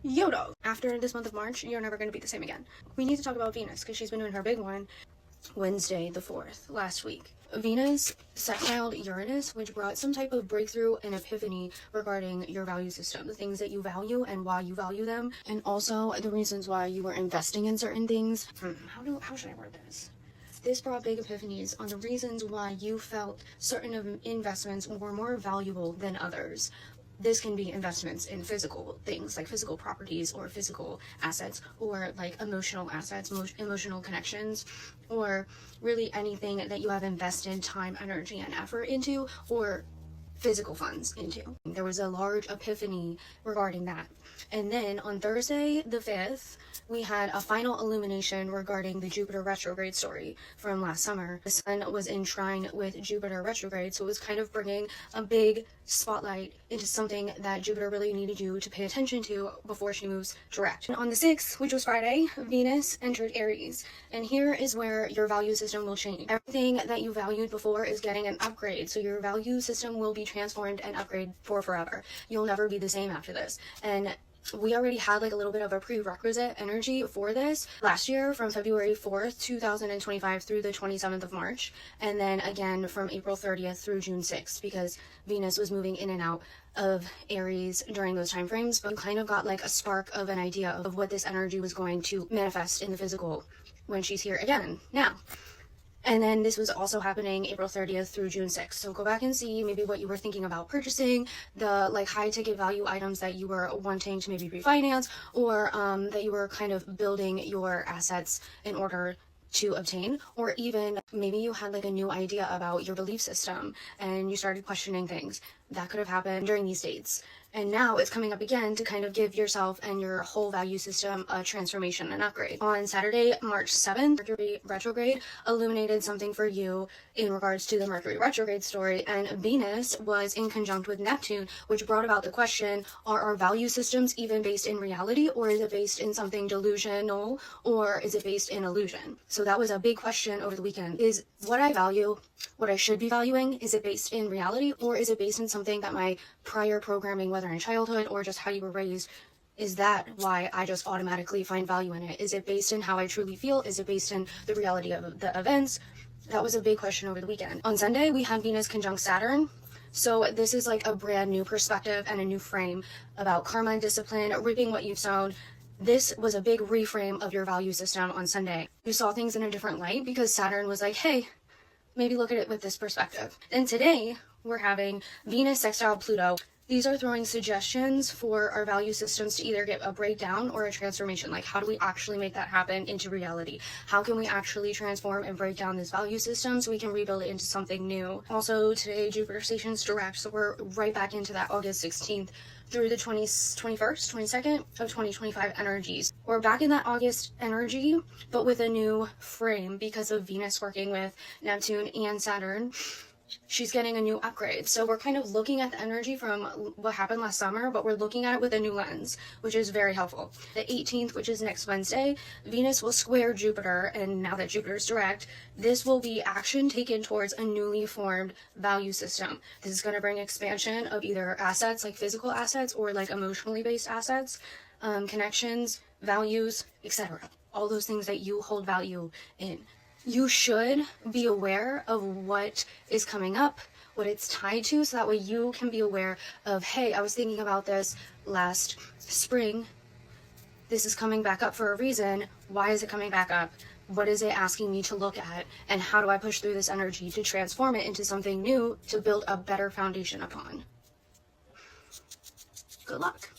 Yodo. After this month of March, you're never going to be the same again. We need to talk about Venus because she's been doing her big one Wednesday the 4th last week. Venus sextiled Uranus, which brought some type of breakthrough and epiphany regarding your value system, the things that you value and why you value them, and also the reasons why you were investing in certain things. How should I word this? This brought big epiphanies on the reasons why you felt certain investments were more valuable than others. This can be investments in physical things like physical properties or physical assets, or like emotional assets, emotional connections, or really anything that you have invested time, energy, and effort into, or physical funds into. There was a large epiphany regarding that. And then on Thursday the 5th, we had a final illumination regarding the Jupiter retrograde story from last summer. The sun was in trine with Jupiter retrograde, so it was kind of bringing a big spotlight into something that Jupiter really needed you to pay attention to before she moves direct. And on the 6th, which was Friday, Venus entered Aries. And here is where your value system will change. Everything that you valued before is getting an upgrade, so your value system will be transformed and upgraded for forever. You'll never be the same after this. And we already had like a little bit of a prerequisite energy for this last year from February 4th, 2025 through the 27th of March. And then again from April 30th through June 6th, because Venus was moving in and out of Aries during those time frames. But you kind of got like a spark of an idea of what this energy was going to manifest in the physical when she's here again now. And then this was also happening April 30th through June 6th. So go back and see maybe what you were thinking about purchasing, the like high ticket value items that you were wanting to maybe refinance, or that you were kind of building your assets in order to obtain, or even maybe you had like a new idea about your belief system and you started questioning things. That could have happened during these dates. And now it's coming up again to kind of give yourself and your whole value system a transformation and upgrade. On Saturday, March 7th, Mercury retrograde illuminated something for you in regards to the Mercury retrograde story, and Venus was in conjunct with Neptune, which brought about the question, are our value systems even based in reality, or is it based in something delusional, or is it based in illusion? So that was a big question over the weekend. Is what I value, what I should be valuing, is it based in reality, or is it based in something that my prior programming, whether in childhood or just how you were raised, is that why I just automatically find value in it? Is it based in how I truly feel? Is it based in the reality of the events? That was a big question over the weekend. On Sunday, we had Venus conjunct Saturn. So this is like a brand new perspective and a new frame about karma and discipline, reaping what you've sown. This was a big reframe of your value system on Sunday. You saw things in a different light because Saturn was like, hey, maybe look at it with this perspective. And today, we're having Venus sextile Pluto. These are throwing suggestions for our value systems to either get a breakdown or a transformation. Like, how do we actually make that happen into reality? How can we actually transform and break down this value system so we can rebuild it into something new? Also, today, Jupiter station's direct, so we're right back into that August 16th through the 21st, 22nd of 2025 energies. We're back in that August energy, but with a new frame because of Venus working with Neptune and Saturn. She's getting a new upgrade. So we're kind of looking at the energy from what happened last summer, but we're looking at it with a new lens, which is very helpful. The 18th, which is next Wednesday, Venus will square Jupiter, and now that Jupiter's direct, this will be action taken towards a newly formed value system. This is going to bring expansion of either assets, like physical assets, or like emotionally based assets, connections, values, etc. All those things that you hold value in. You should be aware of what is coming up, what it's tied to, so that way you can be aware of, hey, I was thinking about this last spring. This is coming back up for a reason. Why is it coming back up? What is it asking me to look at? And how do I push through this energy to transform it into something new to build a better foundation upon? Good luck.